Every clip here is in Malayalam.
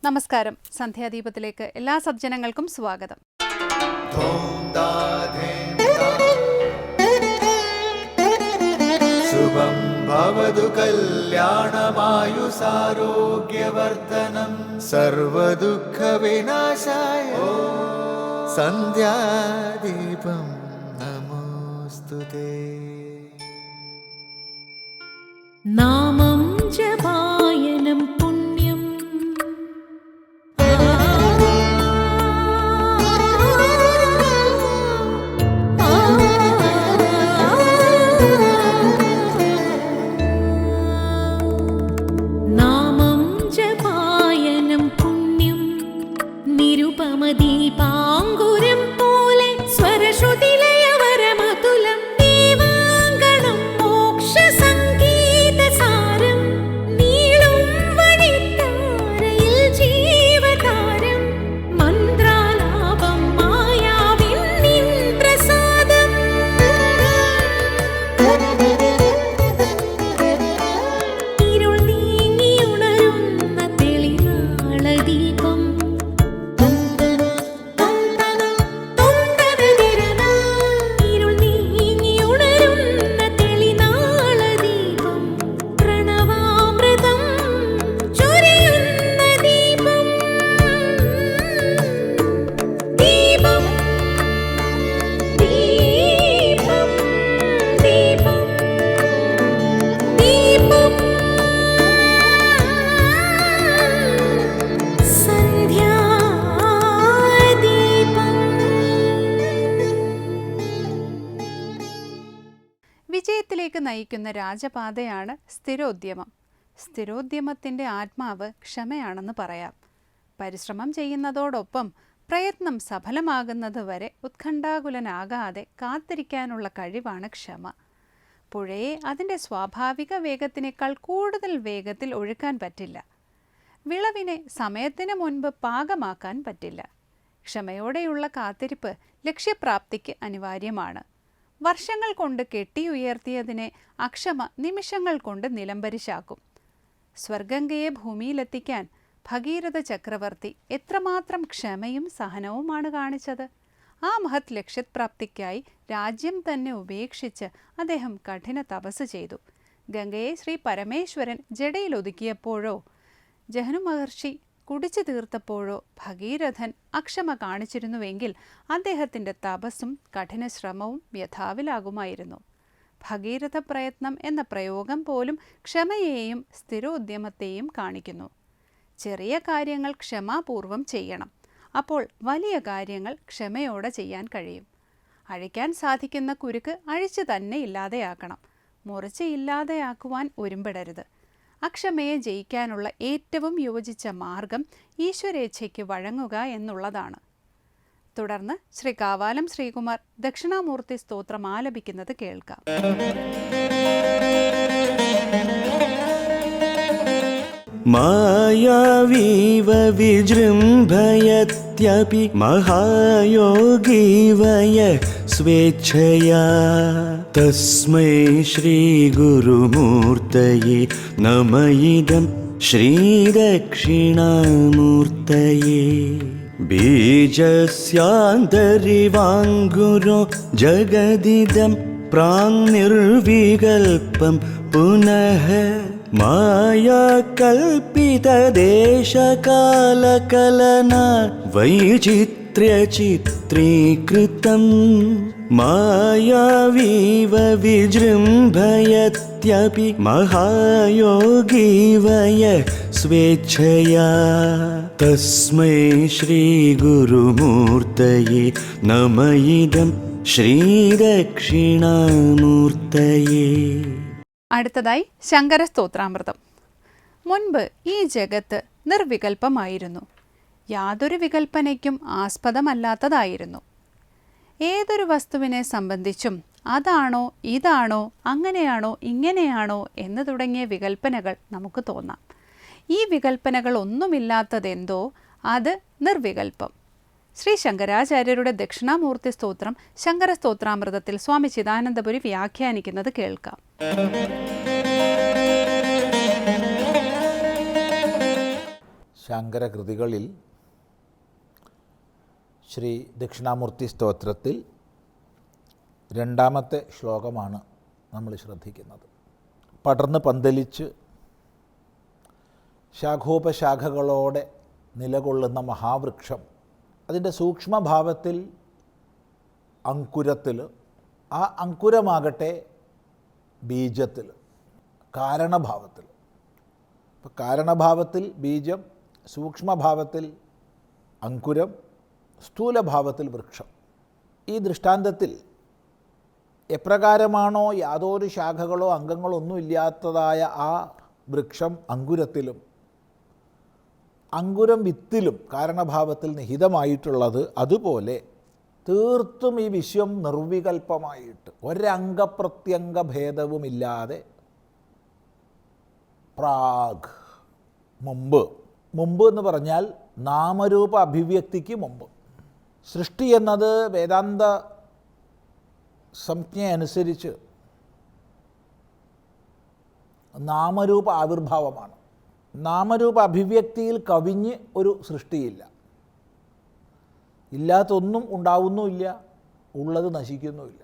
നമസ്കാരം. സന്ധ്യാദീപത്തിലേക്ക് എല്ലാ സജ്ജനങ്ങൾക്കും സ്വാഗതം. ശുഭം ഭവതു കല്യാണമായുസാരോഗ്യവർദ്ധനം സർവദുഃഖ വിനാശായ സന്ധ്യാദീപം നമോസ്തുതേ. നാമം ജപായനം പുണ്യം നാമം ജപായനം പുണ്യം നിരുപമദീപാങ്കുരം പോലെ സ്വരശ്രുതിലയവരമതുലം ദീവാങ്കണം മോക്ഷ സംഗീതസാരം നീളും വഴിത്താരയിൽ ജീവതാരം മന്ത്രാലാപം മായാവിൻ നിൻ പ്രസാദം ഇരുൾ നീങ്ങിയുണരുന്ന തെളിനാളദീപം ഇരുൾ നീങ്ങിയുണരുന്ന തെളിനാളദീപം പ്രണവാമൃതം ചൊരിയുന്ന ദീപം ദീപം ദീപം ദീപം ദീപം സന്ധ്യാദീപം. വിജയത്തിലേക്ക് നയിക്കുന്ന രാജപാതയാണ് സ്ഥിരോദ്യമം. സ്ഥിരോദ്യമത്തിൻ്റെ ആത്മാവ് ക്ഷമയാണെന്ന് പറയാം. പരിശ്രമം ചെയ്യുന്നതോടൊപ്പം പ്രയത്നം സഫലമാകുന്നത് വരെ ഉത്കണ്ഠാകുലനാകാതെ കാത്തിരിക്കാനുള്ള കഴിവാണ് ക്ഷമ. പുഴയെ അതിൻ്റെ സ്വാഭാവിക വേഗത്തിനേക്കാൾ കൂടുതൽ വേഗത്തിൽ ഒഴുക്കാൻ പറ്റില്ല. വിളവിനെ സമയത്തിന് മുൻപ് പാകമാക്കാൻ പറ്റില്ല. ക്ഷമയോടെയുള്ള കാത്തിരിപ്പ് ലക്ഷ്യപ്രാപ്തിക്ക് അനിവാര്യമാണ്. വർഷങ്ങൾ കൊണ്ട് കെട്ടിയുയർത്തിയതിനെ അക്ഷമ നിമിഷങ്ങൾ കൊണ്ട് നിലംപരിശാക്കും. സ്വർഗംഗയെ ഭൂമിയിലെത്തിക്കാൻ ഭഗീരഥ ചക്രവർത്തി എത്രമാത്രം ക്ഷമയും സഹനവുമാണ് കാണിച്ചത്. ആ മഹത് ലക്ഷ്യപ്രാപ്തിക്കായി രാജ്യം തന്നെ ഉപേക്ഷിച്ച് അദ്ദേഹം കഠിന തപസ് ചെയ്തു. ഗംഗയെ ശ്രീ പരമേശ്വരൻ ജടയിലൊതുക്കിയപ്പോഴോ ജഹ്നു മഹർഷി കുടിച്ചു തീർത്തപ്പോഴോ ഭഗീരഥൻ അക്ഷമ കാണിച്ചിരുന്നുവെങ്കിൽ അദ്ദേഹത്തിൻ്റെ തപസ്സും കഠിനശ്രമവും വ്യഥാവിലാകുമായിരുന്നു. ഭഗീരഥ പ്രയത്നം എന്ന പ്രയോഗം പോലും ക്ഷമയെയും സ്ഥിരോദ്യമത്തെയും കാണിക്കുന്നു. ചെറിയ കാര്യങ്ങൾ ക്ഷമാപൂർവം ചെയ്യണം. അപ്പോൾ വലിയ കാര്യങ്ങൾ ക്ഷമയോടെ ചെയ്യാൻ കഴിയും. അഴിക്കാൻ സാധിക്കുന്ന കുരുക്ക് അഴിച്ചു തന്നെ ഇല്ലാതെയാക്കണം. മുറിച്ച് ഇല്ലാതെയാക്കുവാൻ ഒരുമ്പെടരുത്. അക്ഷമയെ ജയിക്കാനുള്ള ഏറ്റവും യോജിച്ച മാർഗം ഈശ്വരേച്ഛയ്ക്ക് വഴങ്ങുക എന്നുള്ളതാണ്. തുടർന്ന് ശ്രീ കാവാലം ശ്രീകുമാർ ദക്ഷിണാമൂർത്തി സ്തോത്രം ആലപിക്കുന്നത് കേൾക്കാം. മായാവീവ വിജൃംഭയത്യപി മഹായോഗീവയ സ്വേച്ഛയാ തസ്മൈ ശ്രീഗുരുമൂർത്തയേ നമ ഇദം ശ്രീദക്ഷിണാമൂർത്തയേ. ബീജസ്യാന്തരിവാങ്കുരോ ജഗദിദം പ്രാങ്നിർവികൽപം പുനഃ മായാകൽപിതദേശകാലകലനാ വൈചിത്ര്യചിത്രീകൃതം. മായാവീവ വിജൃംഭയത്യപി മഹായോഗീവയ സ്വേച്ഛയാ തസ്മൈ ശ്രീഗുരുമൂർത്തയേ നമ ഇദം ശ്രീദക്ഷിണാമൂർത്തയേ. അടുത്തതായി ശങ്കരസ്തോത്രാമൃതം. മുൻപ് ഈ ജഗത്ത് നിർവികൽപ്പമായിരുന്നു. യാതൊരു വികൽപ്പനയ്ക്കും ആസ്പദമല്ലാത്തതായിരുന്നു. ഏതൊരു വസ്തുവിനെ സംബന്ധിച്ചും അതാണോ ഇതാണോ അങ്ങനെയാണോ ഇങ്ങനെയാണോ എന്ന് തുടങ്ങിയ വികൽപ്പനകൾ നമുക്ക് തോന്നാം. ഈ വികൽപ്പനകൾ ഒന്നുമില്ലാത്തതെന്തോ അത് നിർവികൽപ്പം. ശ്രീ ശങ്കരാചാര്യരുടെ ദക്ഷിണാമൂർത്തി സ്തോത്രം ശങ്കരസ്തോത്രാമൃതത്തിൽ സ്വാമി ചിദാനന്ദപുരി വ്യാഖ്യാനിക്കുന്നത് കേൾക്കാം. ശങ്കരകൃതികളിൽ ശ്രീ ദക്ഷിണാമൂർത്തി സ്തോത്രത്തിൽ രണ്ടാമത്തെ ശ്ലോകമാണ് നമ്മൾ ശ്രദ്ധിക്കുന്നത്. പടർന്ന് പന്തലിച്ച് ശാഖോപശാഖകളോടെ നിലകൊള്ളുന്ന മഹാവൃക്ഷം, അതിൻ്റെ സൂക്ഷ്മഭാവത്തിൽ അങ്കുരത്തിൽ, ആ അങ്കുരമാകട്ടെ ബീജത്തിൽ, കാരണഭാവത്തിൽ. അപ്പോൾ കാരണഭാവത്തിൽ ബീജം, സൂക്ഷ്മഭാവത്തിൽ അങ്കുരം, സ്ഥൂലഭാവത്തിൽ വൃക്ഷം. ഈ ദൃഷ്ടാന്തത്തിൽ എപ്രകാരമാണോ യാതൊരു ശാഖകളോ അംഗങ്ങളോ ഒന്നും ഇല്ലാത്തതായ ആ വൃക്ഷം അങ്കുരത്തിലും അങ്കുരം വിത്തിലും കാരണഭാവത്തിൽ നിഹിതമായിട്ടുള്ളത്, അതുപോലെ തീർത്തും ഈ വിശ്വം നിർവികൽപ്പമായിട്ട് ഒരംഗപ്രത്യംഗ ഭേദവുമില്ലാതെ പ്രാഗ്, മുമ്പ് എന്ന് പറഞ്ഞാൽ നാമരൂപ അഭിവ്യക്തിക്ക് മുമ്പ്. സൃഷ്ടി എന്നത് വേദാന്ത സംജ്ഞ അനുസരിച്ച് നാമരൂപ ആവിർഭാവമാണ്. നാമരൂപ അഭിവ്യക്തിയിൽ കവിഞ്ഞ് ഒരു സൃഷ്ടിയില്ല. ഇല്ലാത്തൊന്നും ഉണ്ടാവുന്നുമില്ല, ഉള്ളത് നശിക്കുന്നുമില്ല.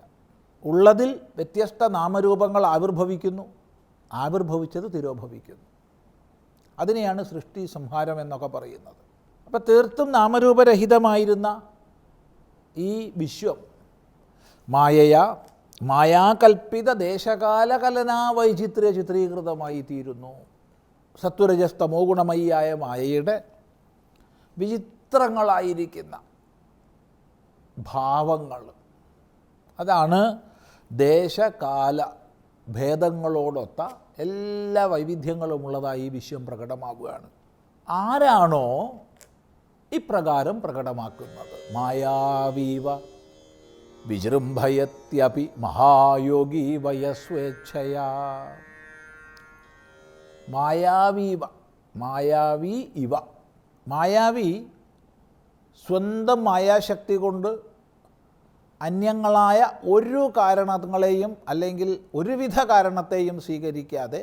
ഉള്ളതിൽ വ്യത്യസ്ത നാമരൂപങ്ങൾ ആവിർഭവിക്കുന്നു, ആവിർഭവിച്ചത് തിരോഭവിക്കുന്നു. അതിനെയാണ് സൃഷ്ടി സംഹാരം എന്നൊക്കെ പറയുന്നത്. അപ്പോൾ തീർത്തും നാമരൂപരഹിതമായിരുന്ന ഈ വിശ്വം മായാകൽപ്പിത ദേശകാലകലനാ വൈചിത്ര്യ ചിത്രീകൃതമായി തീരുന്നു. സത്വരജസ്തമോ ഗുണമയിയായ മായയുടെ വിചിത്രങ്ങളായിരിക്കുന്ന ഭാവങ്ങൾ, അതാണ് ദേശകാല ഭേദങ്ങളോടൊത്ത എല്ലാ വൈവിധ്യങ്ങളുമുള്ളതായി ഈ വിശ്വം പ്രകടമാവുകയാണ്. ആരാണോ ഇപ്രകാരം പ്രകടമാക്കുന്നത്? മായാവീവ വിജൃംഭയത്യപി മഹായോഗി വയസ്വേച്ഛയാ. മായാവീവ, മായാവി ഇവ. മായാവി സ്വന്തം മായാശക്തി കൊണ്ട് അന്യങ്ങളായ ഒരു കാരണങ്ങളെയും അല്ലെങ്കിൽ ഒരുവിധ കാരണത്തെയും സ്വീകരിക്കാതെ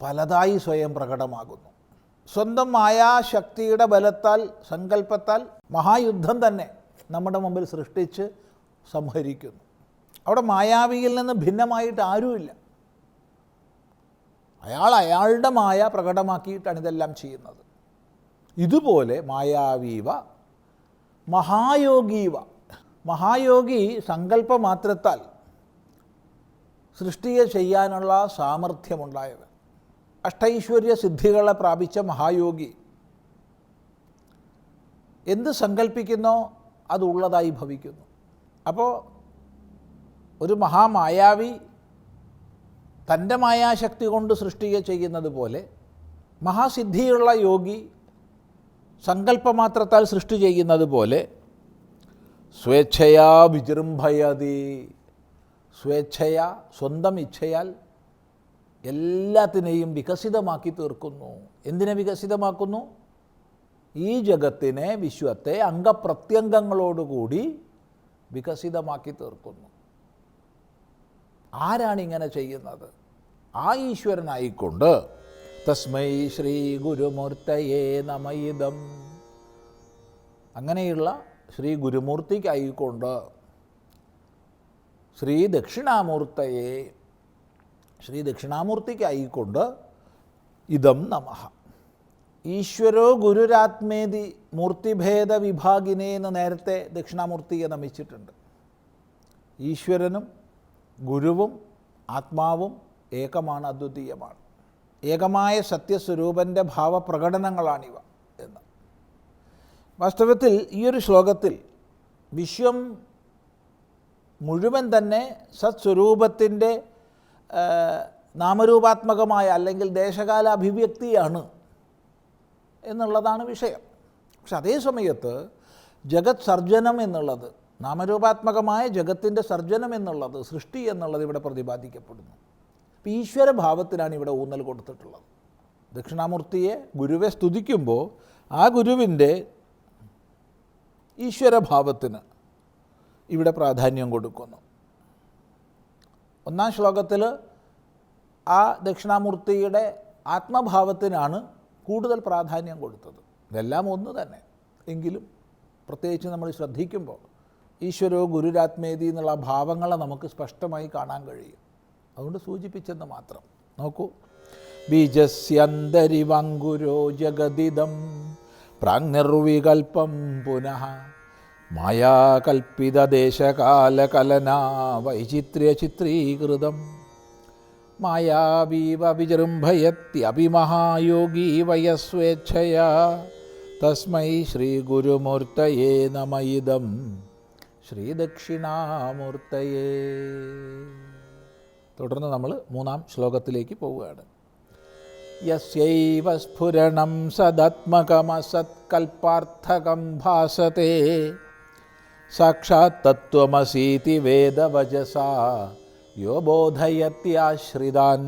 പലതായി സ്വയം പ്രകടമാകുന്നു. സ്വന്തം മായാശക്തിയുടെ ബലത്താൽ, സങ്കല്പത്താൽ മഹായുദ്ധം തന്നെ നമ്മുടെ മുമ്പിൽ സൃഷ്ടിച്ച് സംഹരിക്കുന്നു. അവിടെ മായാവിയിൽ നിന്ന് ഭിന്നമായിട്ട് ആരുമില്ല. അയാളുടെ മായ പ്രകടമാക്കിയിട്ടാണ് ഇതെല്ലാം ചെയ്യുന്നത്. ഇതുപോലെ മായാവീവ മഹായോഗീവ. മഹായോഗി സങ്കല്പമാത്രത്താൽ സൃഷ്ടിയെ ചെയ്യാനുള്ള സാമർഥ്യമുണ്ടായവൻ, അഷ്ടൈശ്വര്യ സിദ്ധികളെ പ്രാപിച്ച മഹായോഗി എന്ത് സങ്കല്പിക്കുന്നോ അത് ഉള്ളതായി ഭവിക്കുന്നു. അപ്പോൾ ഒരു മഹാമായാവി തൻ്റെ മായാശക്തി കൊണ്ട് സൃഷ്ടിയെ ചെയ്യുന്നത് പോലെ മഹാസിദ്ധിയുള്ള യോഗി സങ്കല്പമാത്രത്താൽ സൃഷ്ടി ചെയ്യുന്നത് പോലെ സ്വേച്ഛയാ വിജൃംഭയതി. സ്വേച്ഛയാ, സ്വന്തം ഇച്ഛയാൽ എല്ലാത്തിനെയും വികസിതമാക്കി തീർക്കുന്നു. എന്തിനെ വികസിതമാക്കുന്നു? ഈ ജഗത്തിനെ, വിശ്വത്തെ അംഗപ്രത്യംഗങ്ങളോടുകൂടി വികസിതമാക്കി തീർക്കുന്നു. ആരാണ് ഇങ്ങനെ ചെയ്യുന്നത്? ആ ഈശ്വരനായിക്കൊണ്ട് തസ്മൈ ശ്രീ ഗുരുമൂർത്തയേ നമയിദം. അങ്ങനെയുള്ള ശ്രീ ഗുരുമൂർത്തിക്കായിക്കൊണ്ട്, ശ്രീ ദക്ഷിണാമൂർത്തിക്കായിക്കൊണ്ട് ഇദം നമഃ. ഈശ്വരോ ഗുരുരാത്മേതി മൂർത്തിഭേദ വിഭാഗിനെ എന്ന് നേരത്തെ ദക്ഷിണാമൂർത്തിയെ നമിച്ചിട്ടുണ്ട്. ഈശ്വരനും ഗുരുവും ആത്മാവും ഏകമാണ്, അദ്വിതീയമാണ്. ഏകമായ സത്യസ്വരൂപൻ്റെ ഭാവപ്രകടനങ്ങളാണിവ എന്ന്. വാസ്തവത്തിൽ ഈ ഒരു ശ്ലോകത്തിൽ വിശ്വം മുഴുവൻ തന്നെ സത്സ്വരൂപത്തിൻ്റെ നാമരൂപാത്മകമായ അല്ലെങ്കിൽ ദേശകാല അഭിവ്യക്തിയാണ് എന്നുള്ളതാണ് വിഷയം. പക്ഷെ അതേ സമയത്ത് ജഗത് സർജനം എന്നുള്ളത്, നാമരൂപാത്മകമായ ജഗത്തിൻ്റെ സർജനം എന്നുള്ളത്, സൃഷ്ടി എന്നുള്ളത് ഇവിടെ പ്രതിപാദിക്കപ്പെടുന്നു. അപ്പോൾ ഈശ്വരഭാവത്തിനാണ് ഇവിടെ ഊന്നൽ കൊടുത്തിട്ടുള്ളത്. ദക്ഷിണാമൂർത്തിയെ, ഗുരുവെ സ്തുതിക്കുമ്പോൾ ആ ഗുരുവിൻ്റെ ഈശ്വരഭാവത്തിന് ഇവിടെ പ്രാധാന്യം കൊടുക്കുന്നു. ഒന്നാം ശ്ലോകത്തിൽ ആ ദക്ഷിണാമൂർത്തിയുടെ ആത്മഭാവത്തിനാണ് കൂടുതൽ പ്രാധാന്യം കൊടുത്തത്. ഇതെല്ലാം ഒന്ന് തന്നെ, എങ്കിലും പ്രത്യേകിച്ച് നമ്മൾ ശ്രദ്ധിക്കുമ്പോൾ ഈശ്വരോ ഗുരുരാത്മേതി എന്നുള്ള ഭാവങ്ങളെ നമുക്ക് സ്പഷ്ടമായി കാണാൻ കഴിയും. അതുകൊണ്ട് സൂചിപ്പിച്ചെന്ന് മാത്രം. നോക്കൂ, ബീജസ്യന്തരിവങ്കുരോ ജഗദിദം പ്രാങ്നിർവികൽപ്പം പുനഃ മായാകൽപ്പിതദേശകാലകലനാ വൈചിത്ര്യചിത്രീകൃതം മായാവീവ വിജൃംഭയത്യഭിമഹായോഗീ വയസ്വേച്ഛയാ തസ്മൈ ശ്രീഗുരുമൂർത്തയേ നമ ഇദം ശ്രീദക്ഷിണാമൂർത്തയേ. തുടർന്ന് നമ്മൾ 3-ാം ശ്ലോകത്തിലേക്ക് പോവുകയാണ്. യസ്യൈവ സ്ഫുരണം സദാത്മകമസത്കൽപ്പാർത്ഥകം ഭാസത്തെ സാക്ഷാത് തത്വമസീതി വേദവചസാ യോ ബോധയത്യാശ്രിതാൻ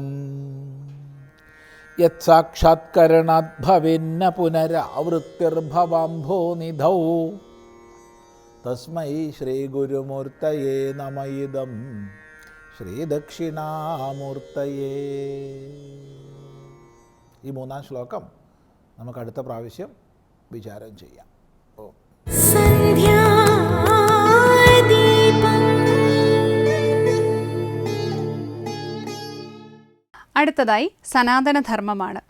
യത് സാക്ഷാത്കരണാത് ഭവേന്ന പുനരാവൃത്തിർഭവാംഭോ നിധൗ തസ്മൈ ശ്രീഗുരുമൂർത്തയേ നമ ഇദം ശ്രീദക്ഷിണാമൂർത്തയേ. ഈ 3-ാം ശ്ലോകം നമുക്ക് അടുത്ത പ്രാവശ്യം വിചാരം ചെയ്യാം. സന്ധ്യാദീപം അടുത്തതായി സനാതനധർമ്മമാണ്.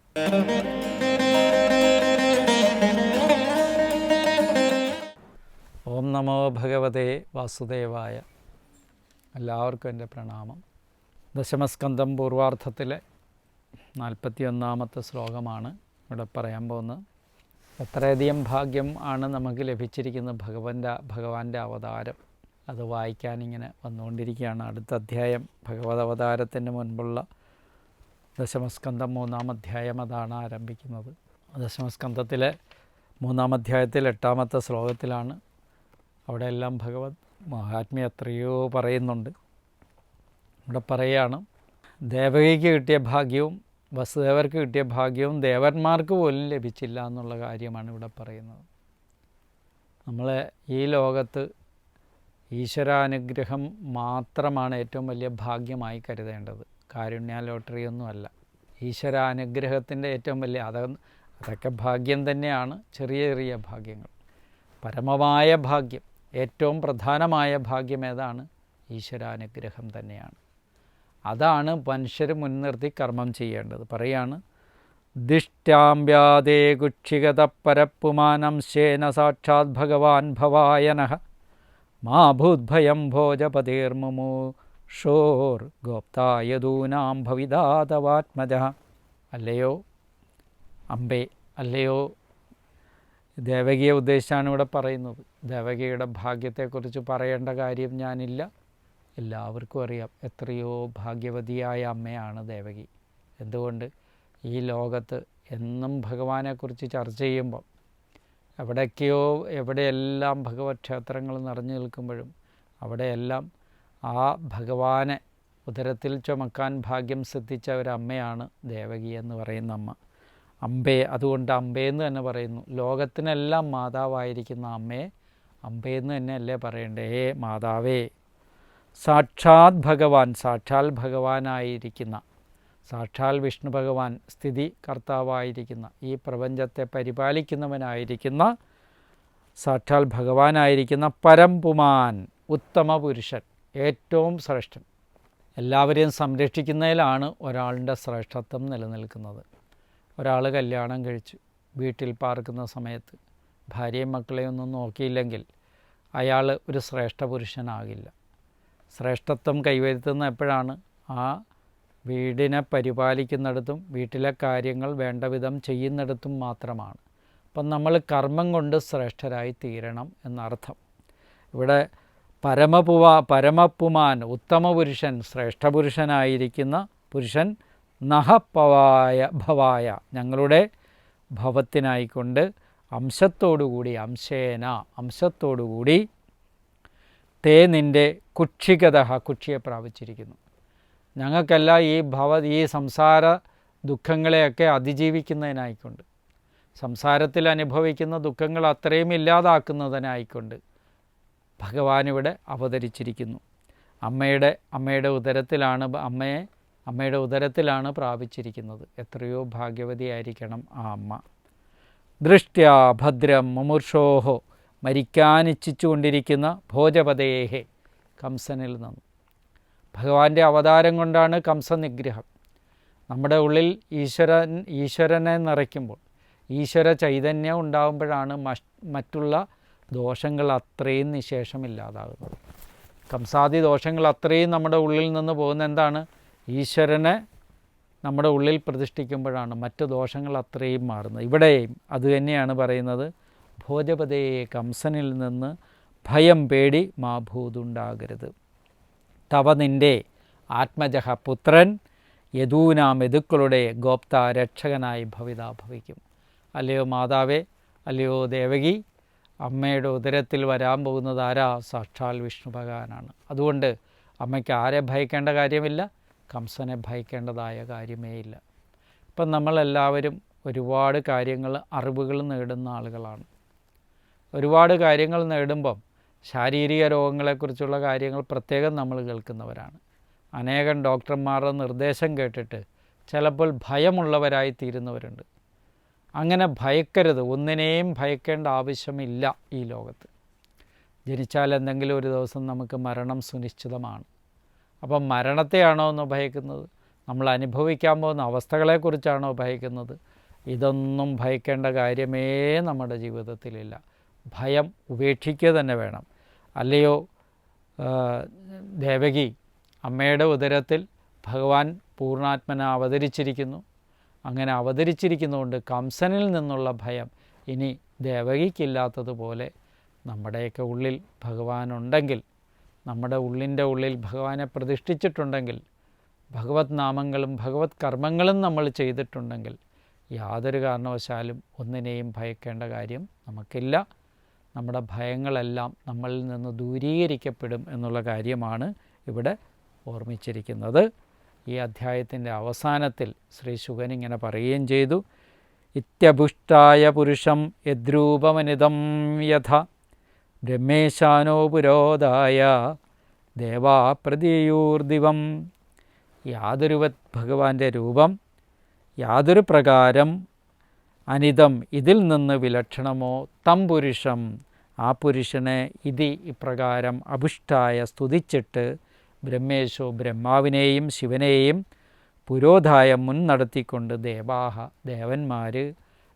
ഓം നമോ ഭഗവതേ വാസുദേവായ. എല്ലാവർക്കും എൻ്റെ പ്രണാമം. ദശമസ്കന്ധം പൂർവാർത്ഥത്തിലെ 41-ാമത്തെ ശ്ലോകമാണ് ഇവിടെ പറയാൻ പോകുന്നത്. എത്രയധികം ഭാഗ്യം ആണ് നമുക്ക് ലഭിച്ചിരിക്കുന്നത് ഭഗവാന്റെ അവതാരം. അത് വായിക്കാനിങ്ങനെ വന്നുകൊണ്ടിരിക്കുകയാണ്. അടുത്ത അധ്യായം ഭഗവത് അവതാരത്തിന് മുൻപുള്ള ദശമസ്കന്ധം 3-ാം അധ്യായം അതാണ് ആരംഭിക്കുന്നത്. ദശമസ്കന്ധത്തിലെ 3-ാം അധ്യായത്തിൽ 8-ാമത്തെ ശ്ലോകത്തിലാണ്. അവിടെ എല്ലാം ഭഗവത് മഹാത്മ്യം എത്രയോ പറയുന്നുണ്ട്. ഇവിടെ പറയുകയാണ്, ദേവകിക്ക് കിട്ടിയ ഭാഗ്യവും വസുദേവർക്ക് കിട്ടിയ ഭാഗ്യവും ദേവന്മാർക്ക് പോലും ലഭിച്ചില്ല എന്നുള്ള കാര്യമാണ് ഇവിടെ പറയുന്നത്. നമ്മൾ ഈ ലോകത്ത് ഈശ്വരാനുഗ്രഹം മാത്രമാണ് ഏറ്റവും വലിയ ഭാഗ്യമായി കരുതേണ്ടത്. കാരുണ്യ ലോട്ടറിയൊന്നുമല്ല. ഈശ്വരാനുഗ്രഹത്തിൻ്റെ ഏറ്റവും വലിയ അതൊക്കെ ഭാഗ്യം തന്നെയാണ്. ചെറിയ ചെറിയ ഭാഗ്യങ്ങൾ. പരമമായ ഭാഗ്യം, ഏറ്റവും പ്രധാനമായ ഭാഗ്യം ഏതാണ്? ഈശ്വരാനുഗ്രഹം തന്നെയാണ്. അതാണ് മനുഷ്യർ മുൻനിർത്തി കർമ്മം ചെയ്യേണ്ടത്. പറയാണ്, ദിഷ്ടാംബ്യാദേ കുക്ഷിഗത പരപ്പുമാനംശേന സാക്ഷാത് ഭഗവാൻ ഭവായനഃ മാ ഭൂദ്ഭയം ഭോജപതിർമുമൂഷോർ ഗോപ്തായദൂനാം ഭവിദാതവാത്മജഃ. അല്ലയോ അംബേ, അല്ലയോ ദേവകിയെ ഉദ്ദേശിച്ചാണ് ഇവിടെ പറയുന്നത്. ദേവകിയുടെ ഭാഗ്യത്തെക്കുറിച്ച് പറയേണ്ട കാര്യം ഞാനില്ല. എല്ലാവർക്കും അറിയാം, എത്രയോ ഭാഗ്യവതിയായ അമ്മയാണ് ദേവകി. എന്തുകൊണ്ട്? ഈ ലോകത്ത് എന്നും ഭഗവാനെക്കുറിച്ച് ചർച്ച ചെയ്യുമ്പോൾ എവിടെയെല്ലാം ഭഗവത് ക്ഷേത്രങ്ങൾ നിറഞ്ഞു നിൽക്കുമ്പോഴും അവിടെയെല്ലാം ആ ഭഗവാനെ ഉദരത്തിൽ ചുമക്കാൻ ഭാഗ്യം സിദ്ധിച്ച ഒരമ്മയാണ് ദേവകി എന്ന് പറയുന്ന അമ്മ. അംബേ, അതുകൊണ്ട് അംബേന്ന് തന്നെ പറയുന്നു. ലോകത്തിനെല്ലാം മാതാവായിരിക്കുന്ന അമ്മയെ അംബേന്ന് തന്നെ അല്ലേ പറയണ്ടേ? മാതാവേ. സാക്ഷാത് ഭഗവാൻ, സാക്ഷാൽ ഭഗവാനായിരിക്കുന്ന, സാക്ഷാൽ വിഷ്ണു ഭഗവാൻ സ്ഥിതി കർത്താവായിരിക്കുന്ന, ഈ പ്രപഞ്ചത്തെ പരിപാലിക്കുന്നവനായിരിക്കുന്ന സാക്ഷാൽ ഭഗവാനായിരിക്കുന്ന പരംപുമാൻ, ഉത്തമ പുരുഷൻ, ഏറ്റവും ശ്രേഷ്ഠൻ. എല്ലാവരെയും സംരക്ഷിക്കുന്നതിലാണ് ഒരാളുടെ ശ്രേഷ്ഠത്വം നിലനിൽക്കുന്നത്. ഒരാൾ കല്യാണം കഴിച്ചു വീട്ടിൽ പാർക്കുന്ന സമയത്ത് ഭാര്യയും മക്കളെയൊന്നും നോക്കിയില്ലെങ്കിൽ അയാൾ ഒരു ശ്രേഷ്ഠ പുരുഷനാകില്ല. ശ്രേഷ്ഠത്വം കൈവരുത്തുന്ന എപ്പോഴാണ്? ആ വീടിനെ പരിപാലിക്കുന്നിടത്തും വീട്ടിലെ കാര്യങ്ങൾ വേണ്ട വിധം ചെയ്യുന്നിടത്തും മാത്രമാണ്. അപ്പം നമ്മൾ കർമ്മം കൊണ്ട് ശ്രേഷ്ഠരായി തീരണം എന്നർത്ഥം. ഇവിടെ പരമപുമാൻ, ഉത്തമ പുരുഷൻ, ശ്രേഷ്ഠ പുരുഷനായിരിക്കുന്ന പുരുഷൻ ഭവായ, ഞങ്ങളുടെ ഭവത്തിനായിക്കൊണ്ട് അംശത്തോടുകൂടി, അംശത്തോടുകൂടി തേ നിൻ്റെ കുക്ഷികത, കുക്ഷിയെ പ്രാപിച്ചിരിക്കുന്നു. ഞങ്ങൾക്കെല്ലാം ഈ സംസാര ദുഃഖങ്ങളെയൊക്കെ അതിജീവിക്കുന്നതിനായിക്കൊണ്ട്, സംസാരത്തിൽ അനുഭവിക്കുന്ന ദുഃഖങ്ങൾ അത്രയും ഇല്ലാതാക്കുന്നതിനായിക്കൊണ്ട് ഭഗവാൻ ഇവിടെ അവതരിച്ചിരിക്കുന്നു. അമ്മയുടെ ഉദരത്തിലാണ് അമ്മയെ അമ്മയുടെ ഉദരത്തിലാണ് പ്രാപിച്ചിരിക്കുന്നത്. എത്രയോ ഭാഗ്യവതിയായിരിക്കണം ആ അമ്മ. ദൃഷ്ട്യാ ഭദ്രം മുമുർഷോഹോ, മരിക്കാനിച്ഛിച്ചുകൊണ്ടിരിക്കുന്ന ഭോജപതേഹേ, കംസനിൽ നിന്ന്. ഭഗവാന്റെ അവതാരം കൊണ്ടാണ് കംസനിഗ്രഹം. നമ്മുടെ ഉള്ളിൽ ഈശ്വരനെ നിറയ്ക്കുമ്പോൾ, ഈശ്വര ചൈതന്യം ഉണ്ടാകുമ്പോഴാണ് മറ്റുള്ള ദോഷങ്ങൾ അത്രയും നിശേഷമില്ലാതാകുന്നത്. കംസാദി ദോഷങ്ങൾ അത്രയും നമ്മുടെ ഉള്ളിൽ നിന്ന് പോകുന്ന എന്താണ്? ഈശ്വരനെ നമ്മുടെ ഉള്ളിൽ പ്രതിഷ്ഠിക്കുമ്പോഴാണ് മറ്റ് ദോഷങ്ങൾ അത്രയും മാറുന്നത്. ഇവിടെയും അതുതന്നെയാണ് പറയുന്നത്. ഭോജപതയെ, കംസനിൽ നിന്ന് ഭയം പേടി മാഭൂതുണ്ടാകരുത്. തവ നിൻ്റെ ആത്മജഹ പുത്രൻ യദൂനാം യദുക്കളുടെ ഗോപ്ത രക്ഷകനായി ഭവിതാ ഭവിക്കും. അല്ലയോ മാതാവേ, അല്ലയോ ദേവകി, അമ്മയുടെ ഉദരത്തിൽ വരാൻ പോകുന്നത് ആരാ? സാക്ഷാൽ വിഷ്ണു ഭഗവാനാണ്. അതുകൊണ്ട് അമ്മയ്ക്ക് ആരെ ഭയക്കേണ്ട കാര്യമില്ല, കംസനെ ഭയക്കേണ്ടതായ കാര്യമേ ഇല്ല. ഇപ്പം നമ്മളെല്ലാവരും ഒരുപാട് കാര്യങ്ങൾ, അറിവുകൾ നേടുന്ന ആളുകളാണ്. ഒരുപാട് കാര്യങ്ങൾ നേടുമ്പം ശാരീരിക രോഗങ്ങളെക്കുറിച്ചുള്ള കാര്യങ്ങൾ പ്രത്യേകം നമ്മൾ കേൾക്കുന്നവരാണ്. അനേകം ഡോക്ടർമാരുടെ നിർദ്ദേശം കേട്ടിട്ട് ചിലപ്പോൾ ഭയമുള്ളവരായി തീരുന്നവരുണ്ട്. അങ്ങനെ ഭയക്കരുത്. ഒന്നിനെയും ഭയക്കേണ്ട ആവശ്യമില്ല ഈ ലോകത്ത്. ജനിച്ചാൽ എന്തെങ്കിലും ഒരു ദിവസം നമുക്ക് മരണം സുനിശ്ചിതമാണ്. അപ്പം മരണത്തെയാണോ ഒന്ന് ഭയക്കുന്നത്? നമ്മൾ അനുഭവിക്കാൻ പോകുന്ന അവസ്ഥകളെക്കുറിച്ചാണോ ഭയക്കുന്നത്? ഇതൊന്നും ഭയക്കേണ്ട കാര്യമേ നമ്മുടെ ജീവിതത്തിലില്ല. ഭയം ഉപേക്ഷിക്കുക തന്നെ വേണം. അല്ലയോ ദേവകി, അമ്മയുടെ ഉദരത്തിൽ ഭഗവാൻ പൂർണ്ണാത്മന അവതരിച്ചിരിക്കുന്നു. അങ്ങനെ അവതരിച്ചിരിക്കുന്നതുകൊണ്ട് കംസനിൽ നിന്നുള്ള ഭയം ഇനി ദേവകിക്കില്ലാത്തതുപോലെ നമ്മുടെയൊക്കെ ഉള്ളിൽ ഭഗവാനുണ്ടെങ്കിൽ, നമ്മുടെ ഉള്ളിൻ്റെ ഉള്ളിൽ ഭഗവാനെ പ്രതിഷ്ഠിച്ചിട്ടുണ്ടെങ്കിൽ, ഭഗവത് നാമങ്ങളും ഭഗവത് കർമ്മങ്ങളും നമ്മൾ ചെയ്തിട്ടുണ്ടെങ്കിൽ യാതൊരു കാരണവശാലും ഒന്നിനെയും ഭയക്കേണ്ട കാര്യം നമുക്കില്ല. നമ്മുടെ ഭയങ്ങളെല്ലാം നമ്മളിൽ നിന്ന് ദൂരീകരിക്കപ്പെടും എന്നുള്ള കാര്യമാണ് ഇവിടെ ഓർമ്മിച്ചിരിക്കുന്നത്. ഈ അധ്യായത്തിൻ്റെ അവസാനത്തിൽ ശ്രീ ശുകൻ ഇങ്ങനെ പറയുകയും ചെയ്തു. ഇത്യഭുഷ്ടായ പുരുഷം യദ്രൂപമനിതം യഥ ബ്രഹ്മേശാനോ പുരോധായ ദേവാ പ്രതീയൂർദിവം. യാതൊരുവത് ഭഗവാന്റെ രൂപം യാതൊരു പ്രകാരം അനിതം ഇതിൽ നിന്ന് വിലക്ഷണമോ തം പുരുഷം, ആ പുരുഷനെ ഇപ്രകാരം അഭുഷ്ടായ സ്തുതിച്ചിട്ട് ബ്രഹ്മേശോ, ബ്രഹ്മാവിനെയും ശിവനെയും പുരോധായ മുൻ നടത്തിക്കൊണ്ട് ദേവാഹ, ദേവന്മാർ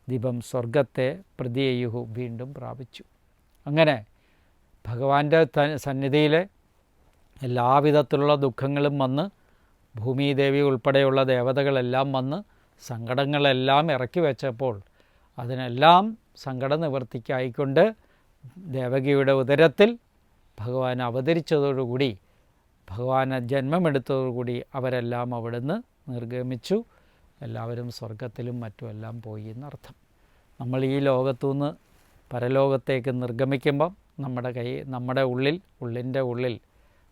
ദിപം, സ്വർഗത്തെ പ്രതിയുഹു, വീണ്ടും പ്രാപിച്ചു. അങ്ങനെ ഭഗവാന്റെ സന്നിധിയിലെ എല്ലാവിധത്തിലുള്ള ദുഃഖങ്ങളും വന്ന്, ഭൂമിദേവി ഉൾപ്പെടെയുള്ള ദേവതകളെല്ലാം വന്ന് സങ്കടങ്ങളെല്ലാം ഇറക്കി വെച്ചപ്പോൾ അതിനെല്ലാം സങ്കട നിവൃത്തിക്കായിക്കൊണ്ട് ദേവകിയുടെ ഉദരത്തിൽ ഭഗവാൻ അവതരിച്ചതോടുകൂടി, ഭഗവാന് ജന്മമെടുത്തതോടുകൂടി അവരെല്ലാം അവിടുന്ന് നിർഗമിച്ചു. എല്ലാവരും സ്വർഗത്തിലും മറ്റുമെല്ലാം പോയി എന്നർത്ഥം. നമ്മൾ ഈ ലോകത്തുനിന്ന് പരലോകത്തേക്ക് നിർഗമിക്കുമ്പം നമ്മുടെ ഉള്ളിൻ്റെ ഉള്ളിൽ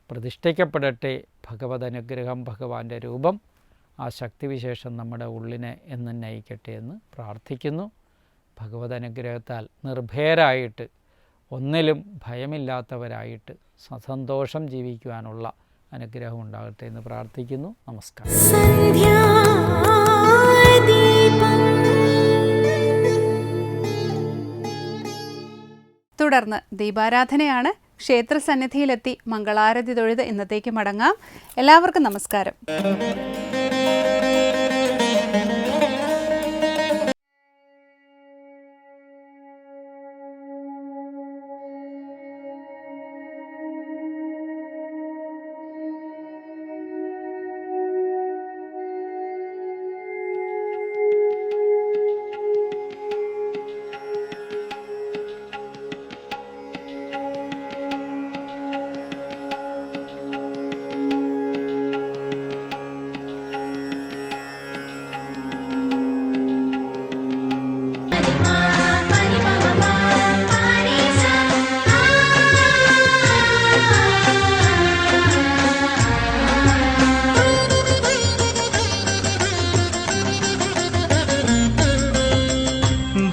പ്രതിഷ്ഠിക്കപ്പെടട്ടെ ഭഗവത് അനുഗ്രഹം, ഭഗവാന്റെ രൂപം, ആ ശക്തിവിശേഷം നമ്മുടെ ഉള്ളിനെ എന്നും നയിക്കട്ടെ എന്ന് പ്രാർത്ഥിക്കുന്നു. ഭഗവത് അനുഗ്രഹത്താൽ നിർഭയരായിട്ട്, ഒന്നിലും ഭയമില്ലാത്തവരായിട്ട് സന്തോഷം ജീവിക്കുവാനുള്ള അനുഗ്രഹം ഉണ്ടാകട്ടെ എന്ന് പ്രാർത്ഥിക്കുന്നു. നമസ്കാരം. തുടർന്ന് ദീപാരാധനയാണ്. ക്ഷേത്രസന്നിധിയിലെത്തി മംഗളാരതി തൊഴുത് ഇന്നത്തേക്ക് മടങ്ങാം. എല്ലാവർക്കും നമസ്കാരം.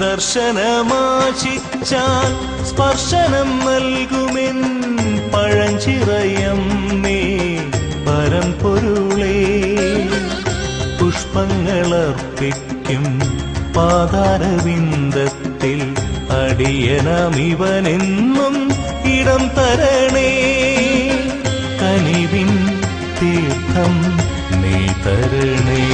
ദർശനമാശിച്ചാൽ സ്പർശനം നൽകുമെൻ പഴഞ്ചിറയമ്മേ പരമ്പൊരുളേ. പുഷ്പങ്ങളർപ്പിക്കും പാതാരവിന്ദത്തിൽ അടിയനമിവനെന്നും ഇടം തരണേ. കനിവിൻ തീർത്ഥം നീ തരണേ.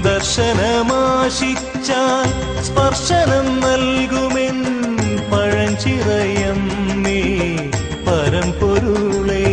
ദർശനമാശിച്ചാൽ സ്പർശനം നൽകുമെൻ പഴഞ്ചിറയം നീ പരമ്പൊരുളേ.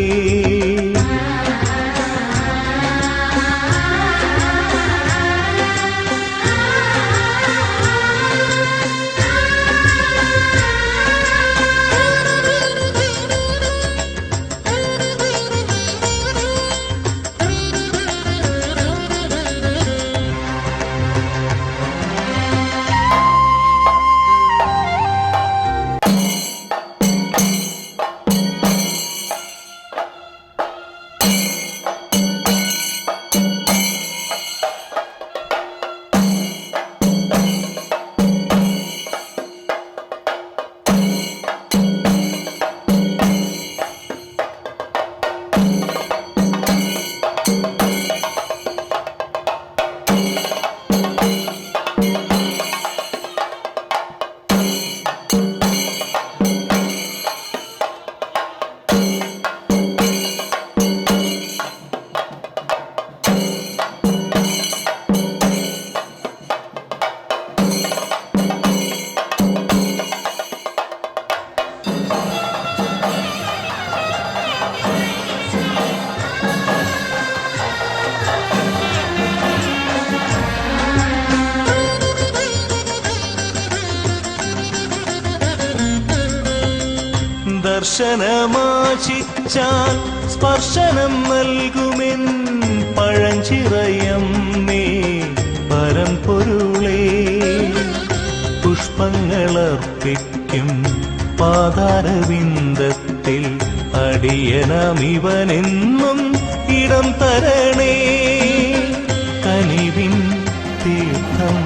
ദർശനമാശിച്ചാൽ സ്പർശനം നൽകുമെൻ പഴഞ്ചിറയം നീ പരമ്പൊരുളേ. പുഷ്പങ്ങളർപ്പിക്കും പാതാരവിന്ദത്തിൽ അടിയനമിവനെന്നും ഇടം തരണേ. കനിവിൻ തീർത്ഥം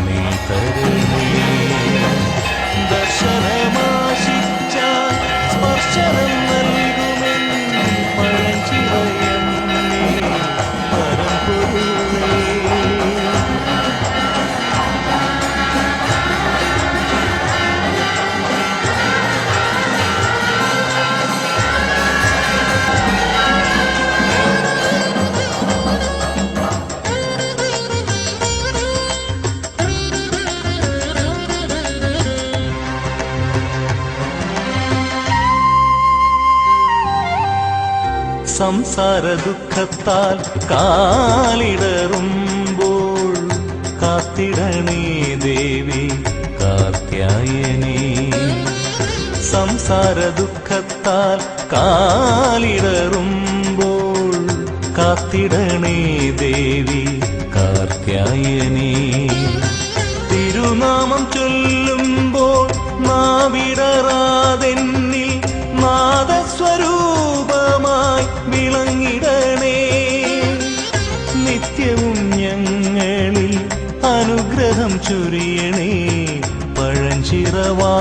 നീ തരണേ. ദർശനമാശിച്ചാൽ സ്പർശനം നൽകുമെൻ പഴഞ്ചിറയം നീ പരമ്പൊരുളേ. സംസാര ദുഃഖത്താൽ കാലിടറുമ്പോൾ കാത്തിടണേ ദേവി കാർത്യായനീ. സംസാര ദുഃഖത്താൽ കാലിടറുമ്പോൾ കാത്തിടണേ ദേവി കാർത്യായനീ. തിരുനാമം ചൊല്ലുമ്പോൾ നാവിടറാതെന്നിൽ നാദസ്വരൂപമായി വിളങ്ങിടണേ. നിത്യവും ഞങ്ങളിൽ അനുഗ്രഹം ചൊരിയണേ പഴഞ്ചിറവാ